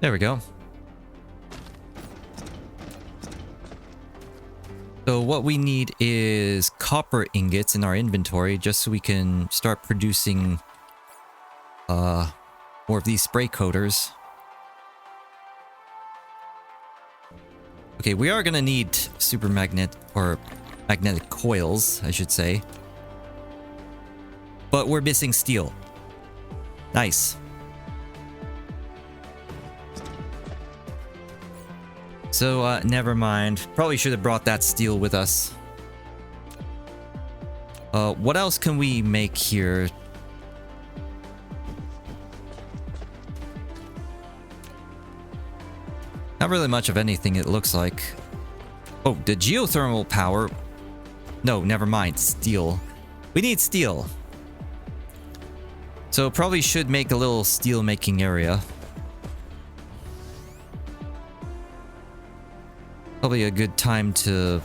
There we go. So what we need is copper ingots in our inventory just so we can start producing more of these spray coaters. Okay, we are gonna need super magnet or magnetic coils, I should say. But we're missing steel. Nice. So, never mind. Probably should have brought that steel with us. What else can we make here? Not really much of anything, it looks like. Oh, the geothermal power. No, never mind. Steel. We need steel. So, probably should make a little steel making area. Probably a good time to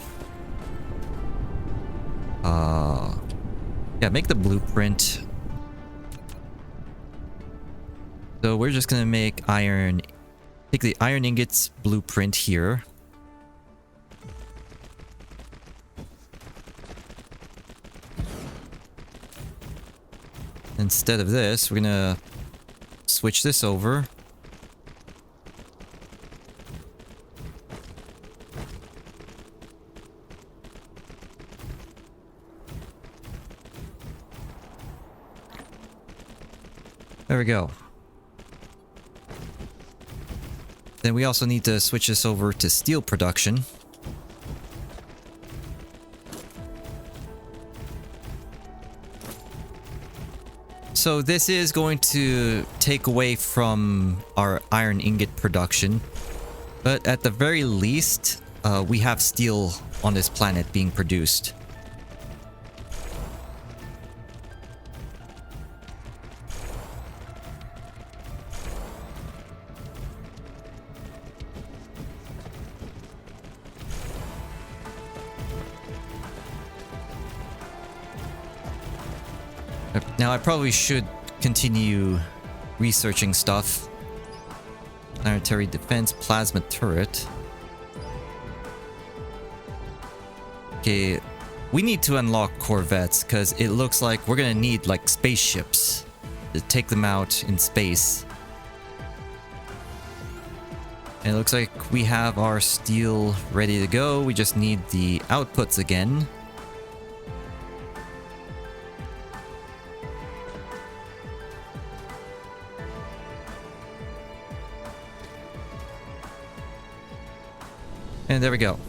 yeah, make the blueprint. So we're just gonna make iron, take the iron ingots blueprint here. Instead of this, we're gonna switch this over. There we go. Then we also need to switch this over to steel production. So this is going to take away from our iron ingot production. But at the very least, we have steel on this planet being produced. Now, I probably should continue researching stuff. Planetary defense, plasma turret. Okay, we need to unlock corvettes because it looks like we're gonna need like spaceships to take them out in space. And it looks like we have our steel ready to go. We just need the outputs again. And there we go.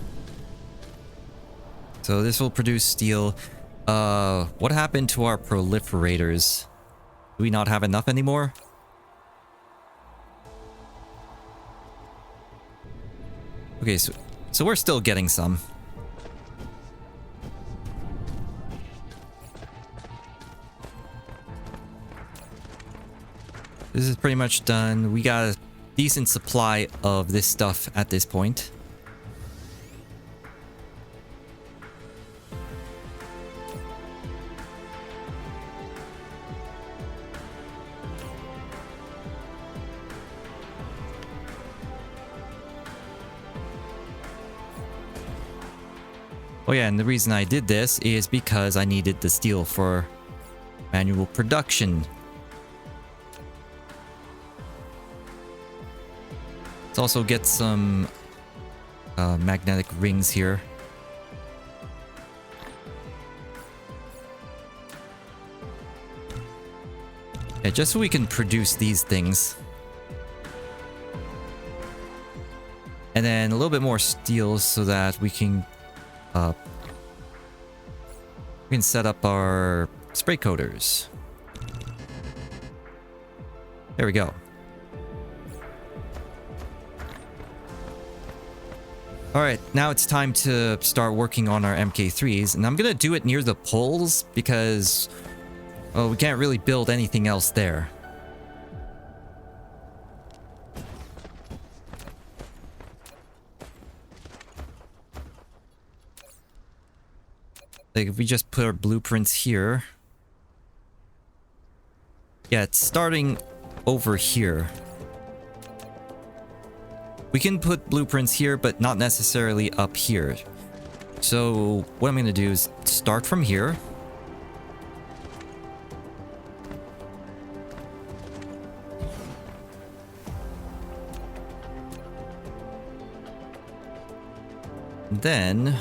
So this will produce steel. What happened to our proliferators? Do we not have enough anymore? Okay, so we're still getting some. This is pretty much done. We got a decent supply of this stuff at this point. Oh yeah, and the reason I did this is because I needed the steel for manual production. Let's also get some magnetic rings here. Yeah, just so we can produce these things. And then a little bit more steel so that we can set up our spray coaters. There we go. Alright, now it's time to start working on our MK3s, and I'm gonna do it near the poles because, well, we can't really build anything else there. Like, if we just put our blueprints here. Yeah, it's starting over here. We can put blueprints here, but not necessarily up here. So what I'm going to do is start from here. Then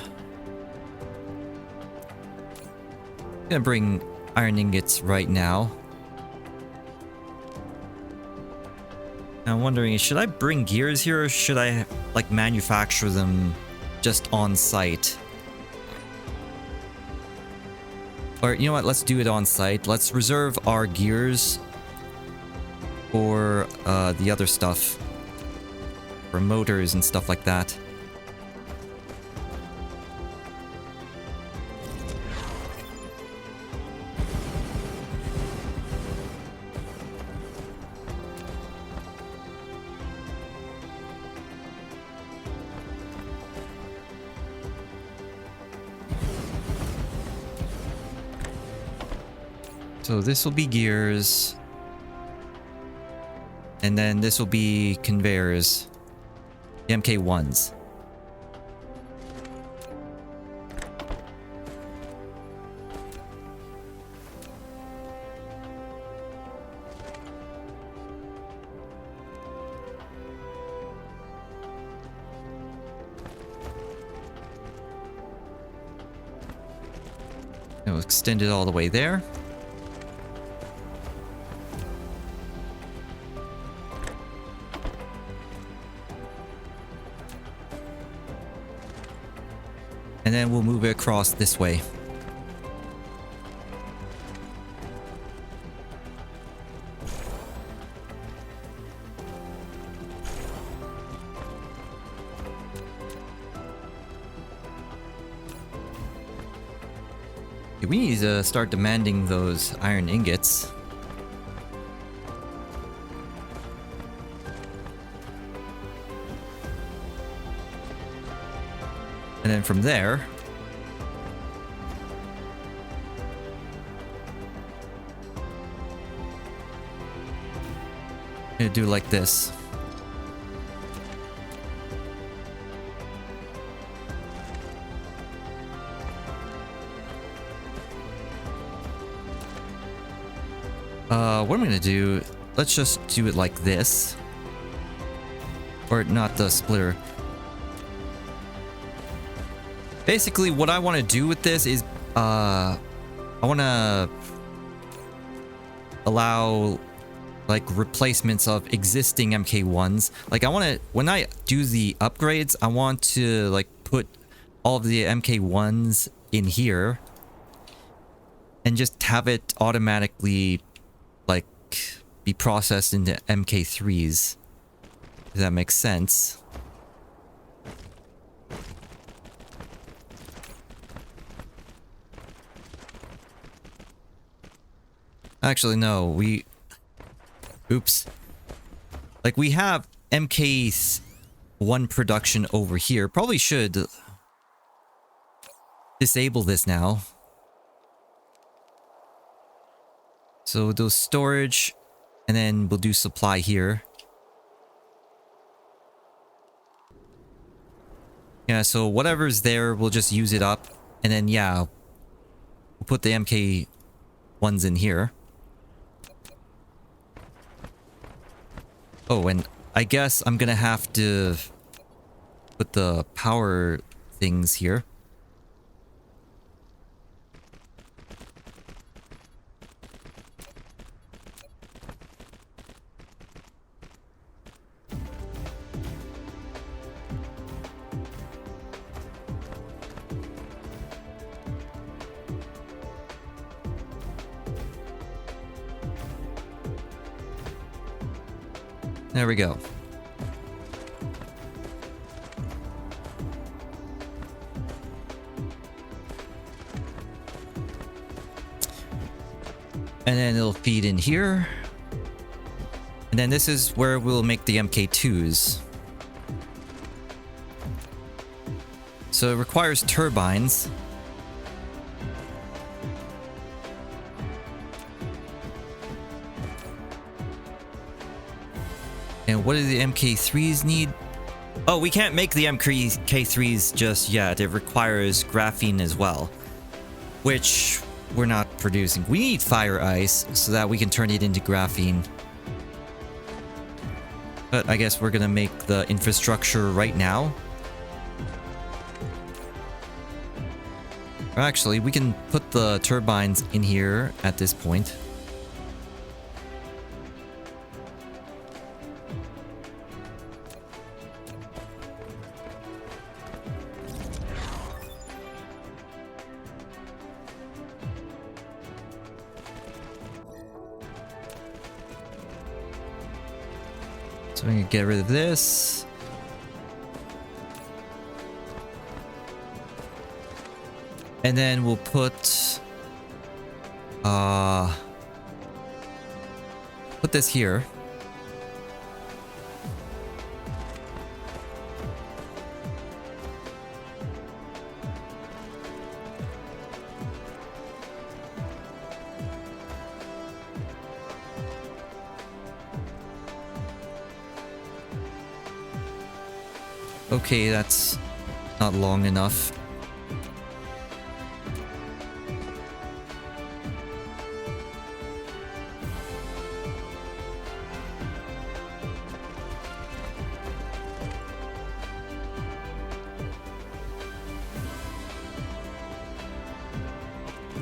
I'm gonna bring iron ingots right now. I'm wondering, should I bring gears here or should I like manufacture them just on site? Or you know what, let's do it on site. Let's reserve our gears for the other stuff, for motors and stuff like that. So this will be gears. And then this will be conveyors. The MK1s. We'll extend it all the way there. And then we'll move it across this way. We need to start demanding those iron ingots. And then from there, I'm gonna do like this. What I'm gonna do, let's just do it like this. Or not the splitter. Basically, what I want to do with this is, I want to allow, like, replacements of existing MK1s. Like, I want to, when I do the upgrades, I want to, like, put all of the MK1s in here. And just have it automatically, like, be processed into MK3s. If that makes sense. Actually, no, oops. Like, we have MK1 production over here. Probably should disable this now. So we'll do storage, and then we'll do supply here. Yeah, so whatever's there, we'll just use it up. And then, yeah, we'll put the MK1s in here. Oh, and I guess I'm gonna have to put the power things here. There we go. And then it'll feed in here. And then this is where we'll make the MK2s. So it requires turbines. And what do the MK3s need? Oh, we can't make the MK3s just yet. It requires graphene as well, which we're not producing. We need fire ice so that we can turn it into graphene. But I guess we're gonna make the infrastructure right now. Or actually, we can put the turbines in here at this point. So I'm gonna get rid of this. And then we'll put this here. Okay, that's not long enough.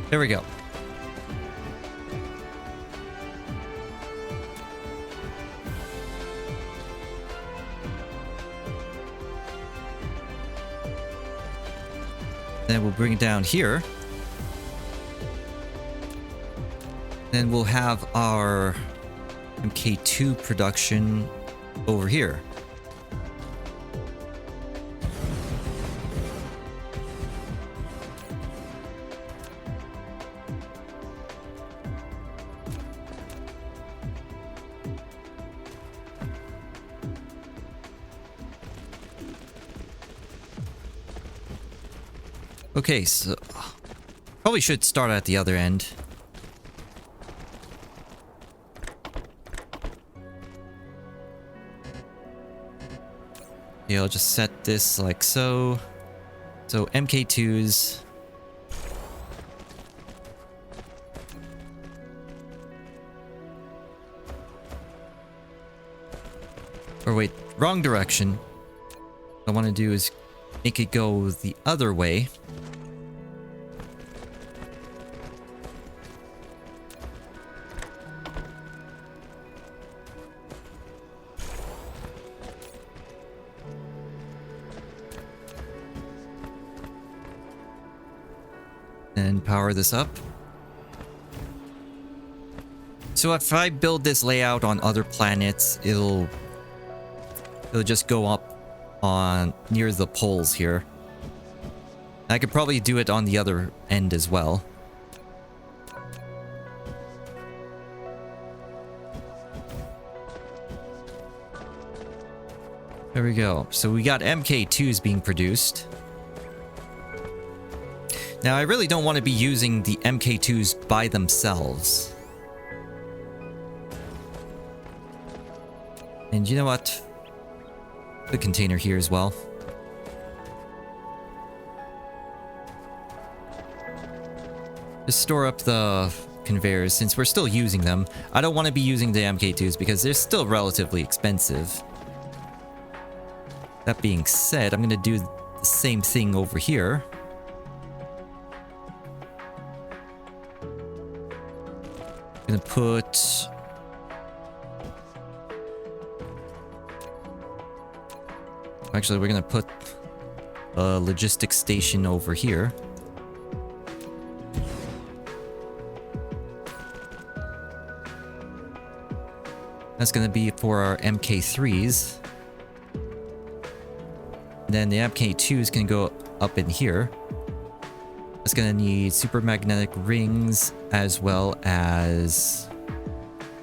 There we go. Then we'll bring it down here. Then we'll have our MK2 production over here. Okay, so probably should start at the other end. Yeah, I'll just set this like so. So MK2s. Or wait, wrong direction. What I want to do is make it go the other way. And power this up. So if I build this layout on other planets, it'll just go up on near the poles here. I could probably do it on the other end as well. There we go. So we got MK2s being produced. Now, I really don't want to be using the MK2s by themselves. And you know what? The container here as well. Just store up the conveyors since we're still using them. I don't want to be using the MK2s because they're still relatively expensive. That being said, I'm going to do the same thing over here. Gonna put actually we're gonna put a logistics station over here. That's gonna be for our MK3s. And then the MK2s can go up in here. It's gonna need super magnetic rings as well as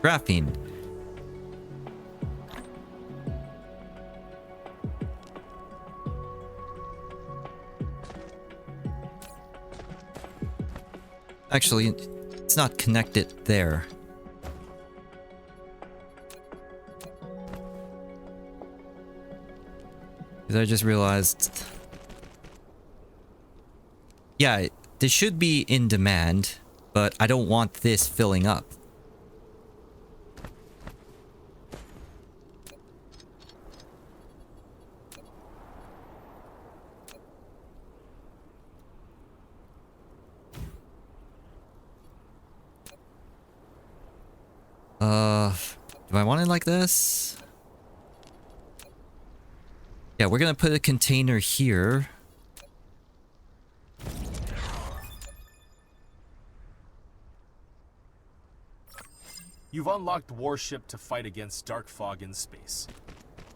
graphene. Actually, it's not connected there. Because I just realized... Yeah, this should be in demand, but I don't want this filling up. Do I want it like this? Yeah, we're gonna put a container here. You've unlocked warship to fight against dark fog in space.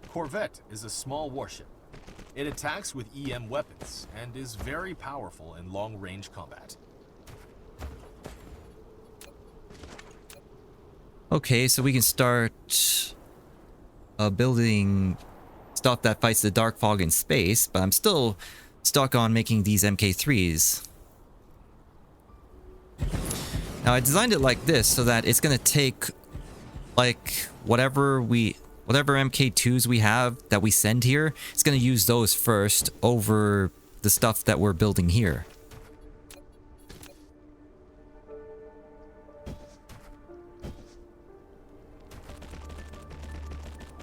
Corvette is a small warship. It attacks with EM weapons and is very powerful in long-range combat. Okay, so we can start building stuff that fights the dark fog in space, but I'm still stuck on making these MK3s. Now I designed it like this so that it's gonna take like whatever MK2s we have that we send here, it's gonna use those first over the stuff that we're building here.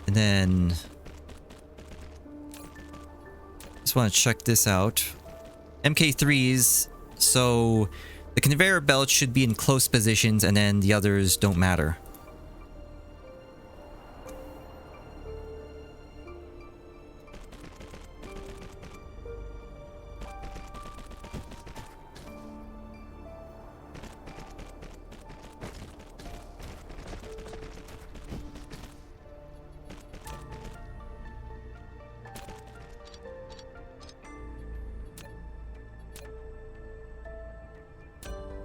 And then just want to check this out. MK3s, so the conveyor belt should be in close positions and then the others don't matter.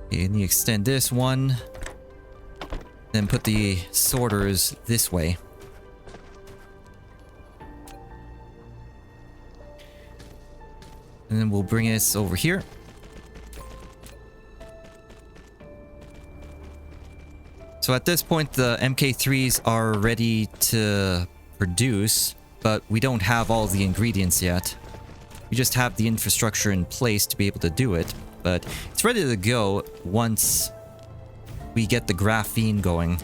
And you extend this one, then put the sorters this way. And then we'll bring this over here. So at this point, the MK3s are ready to produce, but we don't have all the ingredients yet. We just have the infrastructure in place to be able to do it. But it's ready to go once we get the graphene going.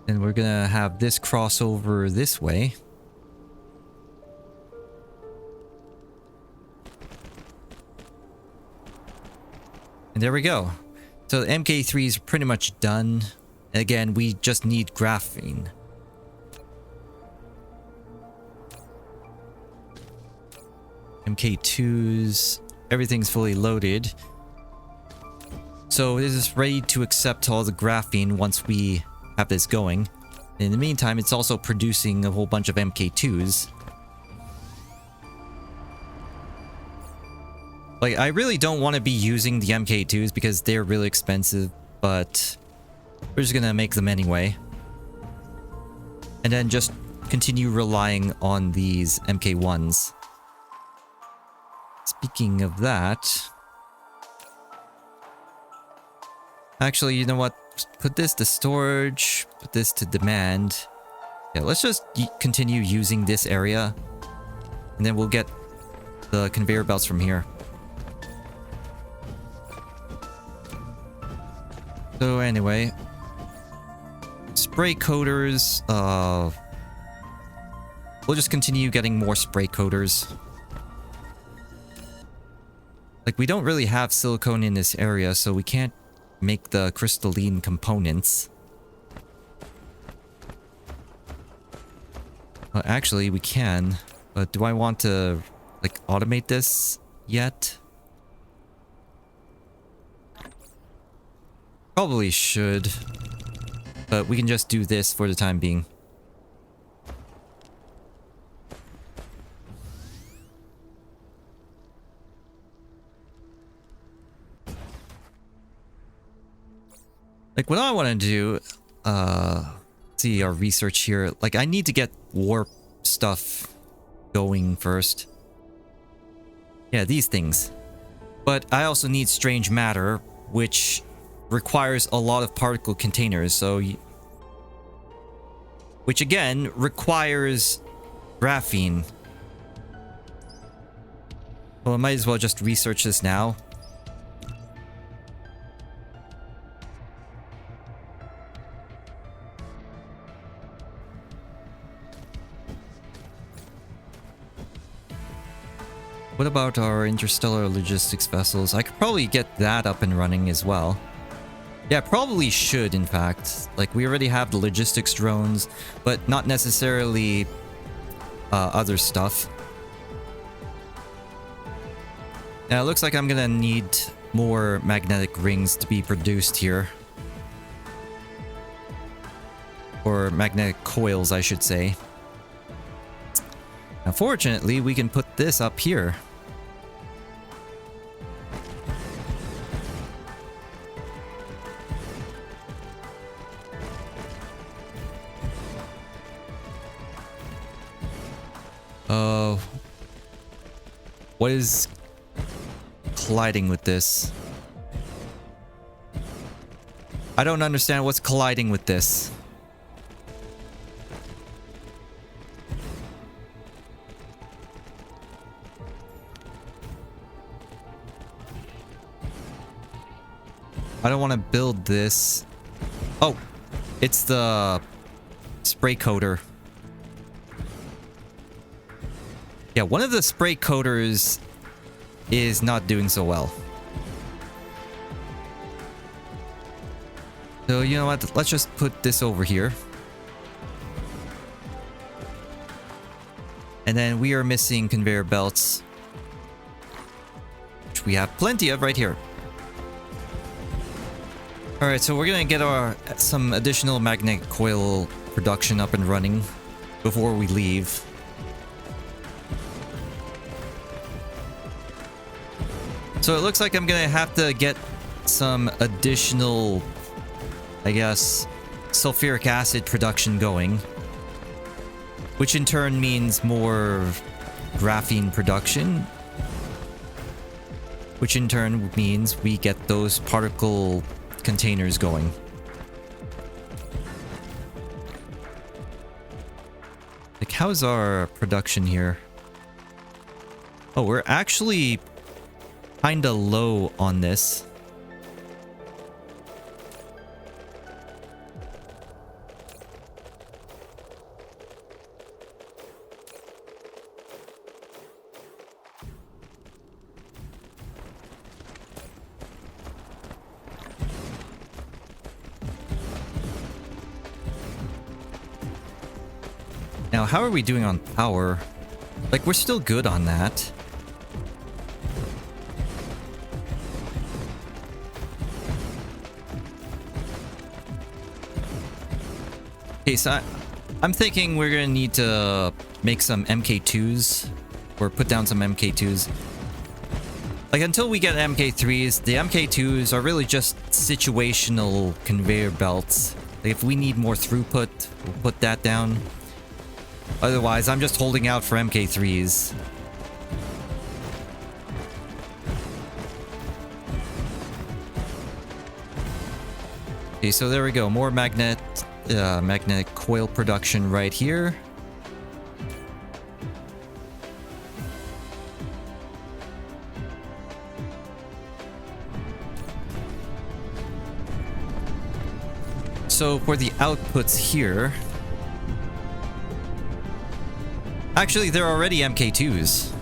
And we're gonna have this crossover this way. And there we go. So the MK3 is pretty much done. Again, we just need graphene. MK2s, everything's fully loaded. So this is ready to accept all the graphene once we have this going. In the meantime, it's also producing a whole bunch of MK2s. Like, I really don't want to be using the MK2s because they're really expensive, but we're just gonna make them anyway. And then just continue relying on these MK1s. Speaking of that... Actually, you know what? Put this to storage, put this to demand. Yeah, let's just continue using this area. And then we'll get the conveyor belts from here. So anyway, spray coaters, we'll just continue getting more spray coaters. Like, we don't really have silicone in this area, so we can't make the crystalline components. Actually, we can, but do I want to, like, automate this yet? Probably should, but we can just do this for the time being. Like, what I want to do, see our research here. Like, I need to get warp stuff going first. Yeah, these things. But I also need strange matter, which requires a lot of particle containers, so... which again requires graphene. Well, I might as well just research this now. What about our interstellar logistics vessels? I could probably get that up and running as well. Yeah, probably should, in fact. Like, we already have the logistics drones, but not necessarily other stuff. Now, it looks like I'm gonna need more magnetic rings to be produced here. Or magnetic coils, I should say. Now, fortunately, we can put this up here. What is colliding with this? I don't understand what's colliding with this. I don't want to build this. Oh, it's the spray coater. Yeah, one of the spray coaters is not doing so well. So, you know what? Let's just put this over here. And then we are missing conveyor belts, which we have plenty of right here. Alright, so we're gonna get some additional magnetic coil production up and running before we leave. So it looks like I'm gonna have to get some additional, I guess, sulfuric acid production going. Which in turn means more graphene production. Which in turn means we get those particle containers going. Like, how's our production here? Oh, we're actually kinda low on this. Now, how are we doing on power? Like, we're still good on that. Okay, so I'm thinking we're gonna need to make some MK2s, or put down some MK2s. Like, until we get MK3s, the MK2s are really just situational conveyor belts. Like, if we need more throughput, we'll put that down. Otherwise, I'm just holding out for MK3s. Okay, so there we go. More magnetic coil production right here. So for the outputs here... Actually, they're already MK2s.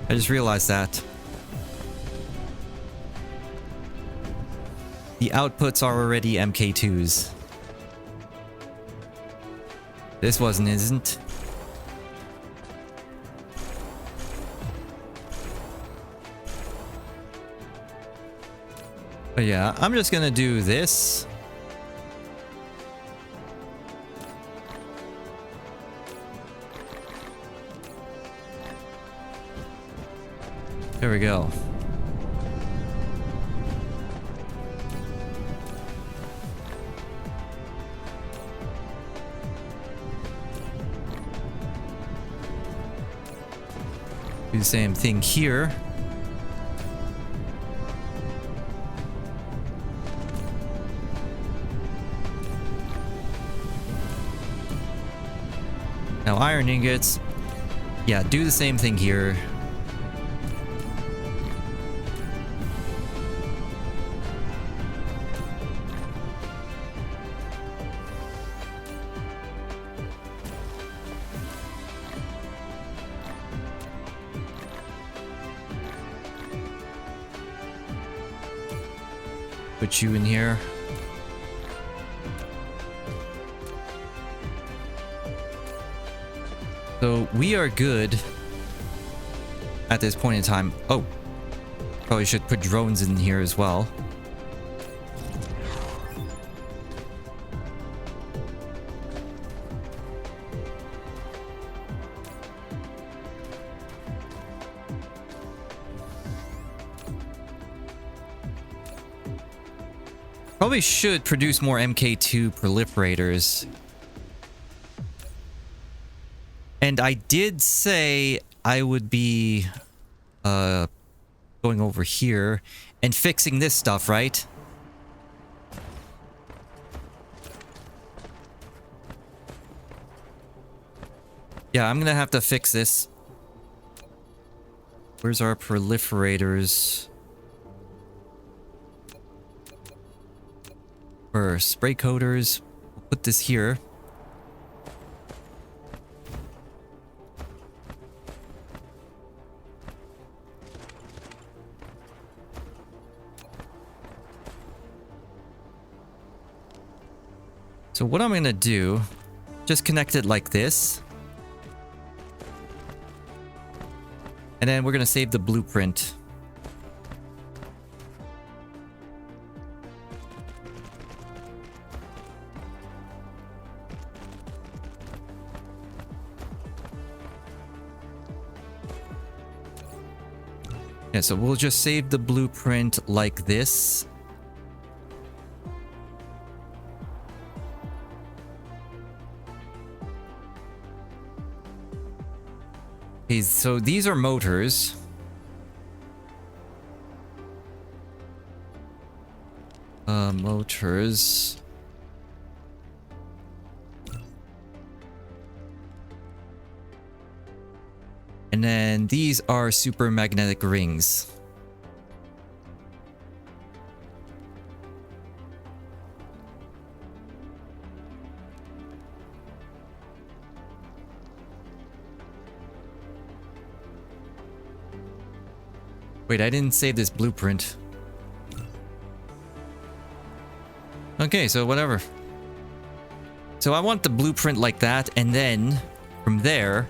I just realized that. The outputs are already MK2s. This one isn't. But yeah, I'm just gonna do this. There we go. Do the same thing here. Now iron ingots. Yeah, do the same thing here. Put you in here. So we are good at this point in time. Oh, probably should put drones in here as well. Probably should produce more MK2 proliferators. And I did say I would be going over here and fixing this stuff, right? Yeah, I'm gonna have to fix this. Where's our proliferators? Or spray coaters. We'll put this here. So what I'm gonna do, just connect it like this. And then we're gonna save the blueprint. Yeah, so we'll just save the blueprint like this. Okay, so these are motors. Motors. And then these are super magnetic rings. Wait, I didn't save this blueprint. Okay, so whatever. So I want the blueprint like that, and then from there,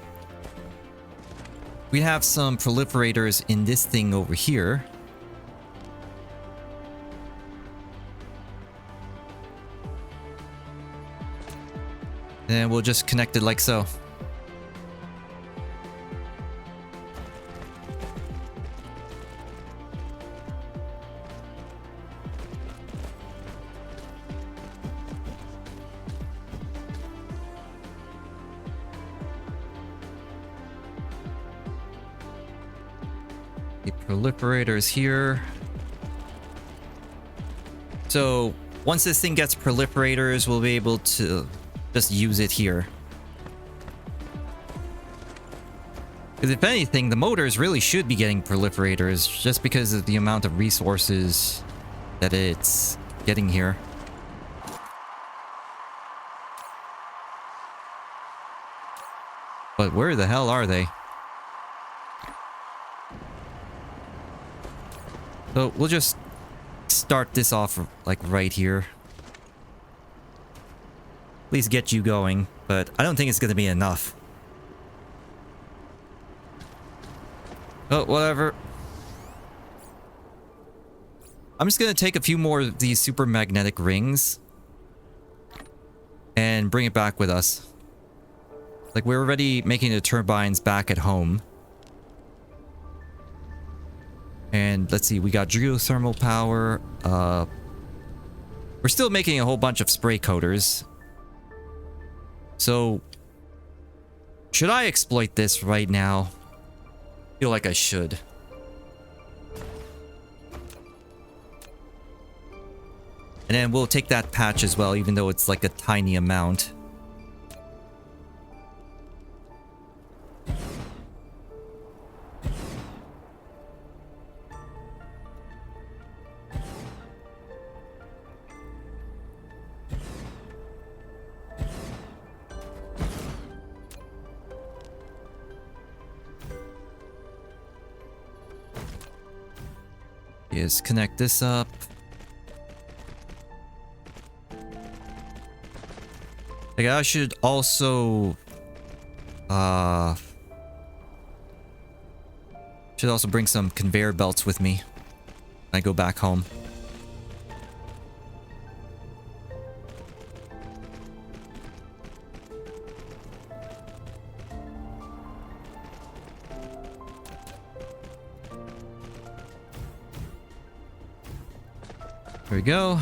we have some proliferators in this thing over here. And we'll just connect it like so. Proliferators here. So once this thing gets proliferators, we'll be able to just use it here. Because if anything, the motors really should be getting proliferators just because of the amount of resources that it's getting here. But where the hell are they? So we'll just start this off like right here. Please get you going, but I don't think it's going to be enough. Oh, whatever. I'm just going to take a few more of these super magnetic rings and bring it back with us. Like, we're already making the turbines back at home. And let's see, we got geothermal power. We're still making a whole bunch of spray coaters. So, should I exploit this right now? Feel like I should. And then we'll take that patch as well, even though it's like a tiny amount. Is connect this up. Like I should also bring some conveyor belts with me when I go back home. There we go.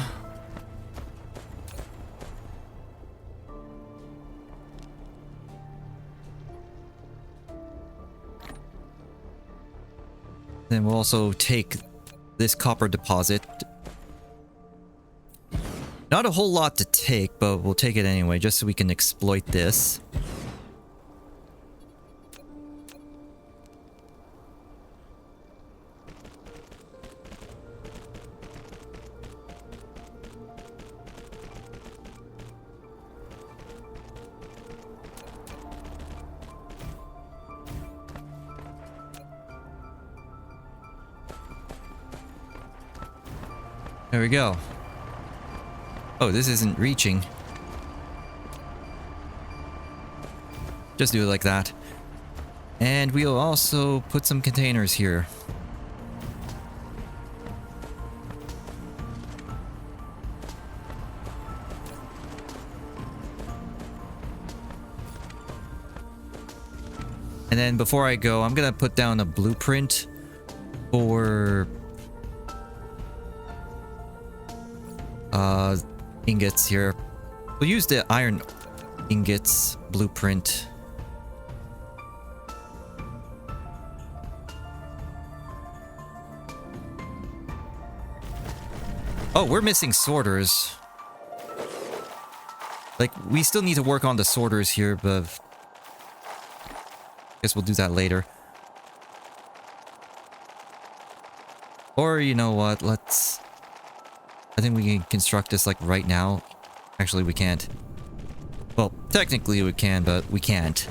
Then we'll also take this copper deposit. Not a whole lot to take, but we'll take it anyway, just so we can exploit this. There we go. Oh, this isn't reaching. Just do it like that. And we'll also put some containers here. And then before I go, I'm gonna put down a blueprint for ingots here. We'll use the iron ingots blueprint. Oh, we're missing sorters. Like, we still need to work on the sorters here, but I guess we'll do that later. Or, you know what, I think we can construct this like right now. Actually, we can't. Well, technically we can, but we can't.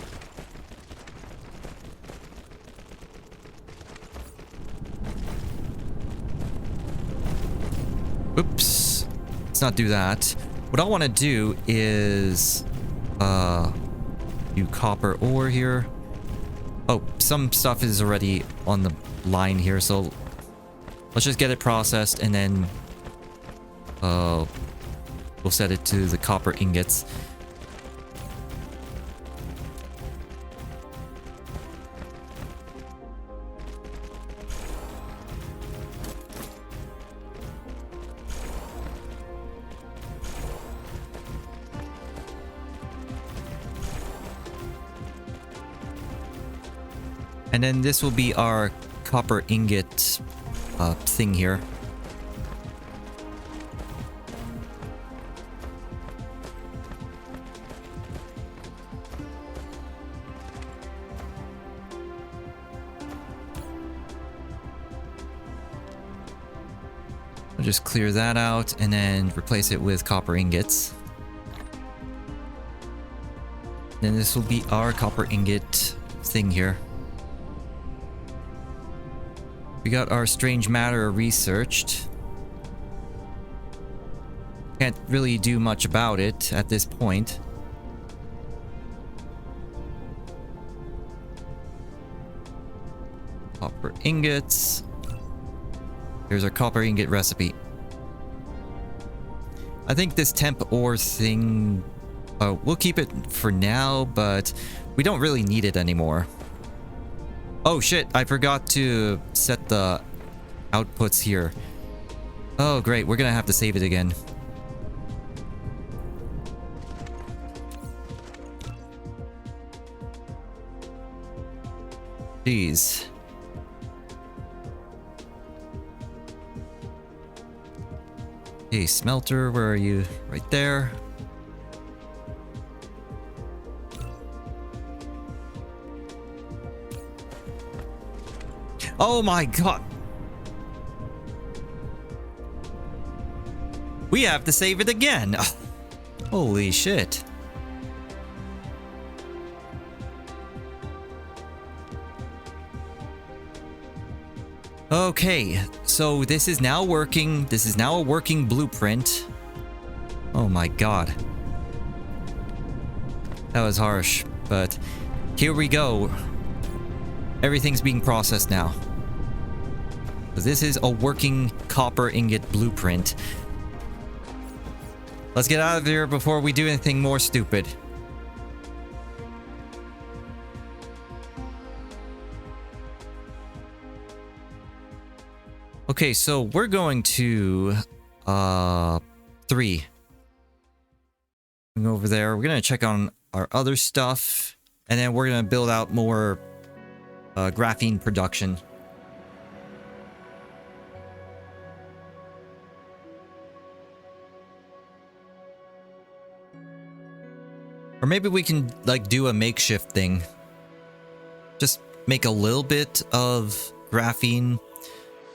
Oops. Let's not do that. What I want to do is do copper ore here. Oh, some stuff is already on the line here, so let's just get it processed and then we'll set it to the copper ingots. And then this will be our copper ingot thing here. I'll just clear that out and then replace it with copper ingots. Then this will be our copper ingot thing here. We got our strange matter researched. Can't really do much about it at this point. Copper ingots. Here's our copper ingot recipe. I think this temp ore thing, we'll keep it for now, but we don't really need it anymore. Oh shit, I forgot to set the outputs here. Oh great, we're gonna have to save it again. Jeez. Okay, smelter, where are you? Right there. Oh my god. We have to save it again. Holy shit. Okay, so this is now working. This is now a working blueprint. Oh my god. That was harsh, but here we go. Everything's being processed now. So this is a working copper ingot blueprint. Let's get out of here before we do anything more stupid. Okay, so we're going to 3. Going over there. We're gonna check on our other stuff, and then we're gonna build out more graphene production. Or maybe we can like do a makeshift thing. Just make a little bit of graphene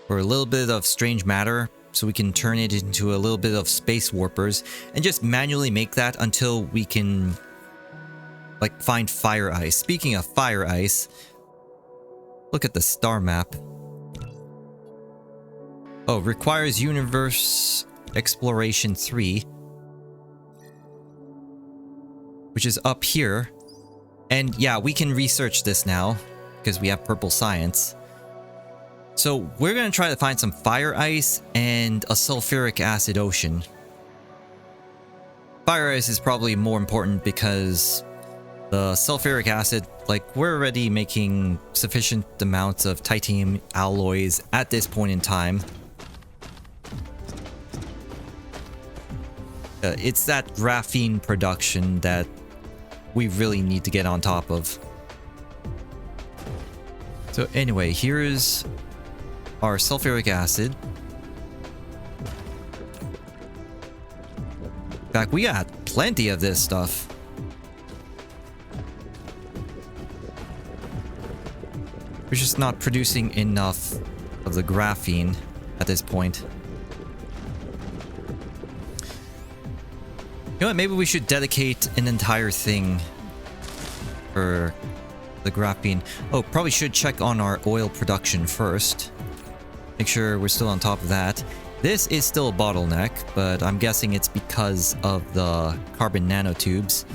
or a little bit of strange matter so we can turn it into a little bit of space warpers and just manually make that until we can like find fire ice. Speaking of fire ice, look at the star map. Oh, requires universe exploration 3. Which is up here. And yeah, we can research this now because we have purple science. So we're going to try to find some fire ice and a sulfuric acid ocean. Fire ice is probably more important because the sulfuric acid, like we're already making sufficient amounts of titanium alloys at this point in time. It's that graphene production that we really need to get on top of. So anyway, here's our sulfuric acid. In fact, we got plenty of this stuff. We're just not producing enough of the graphene at this point. You know what, maybe we should dedicate an entire thing for the graphene. Oh, probably should check on our oil production first. Make sure we're still on top of that. This is still a bottleneck, but I'm guessing it's because of the carbon nanotubes.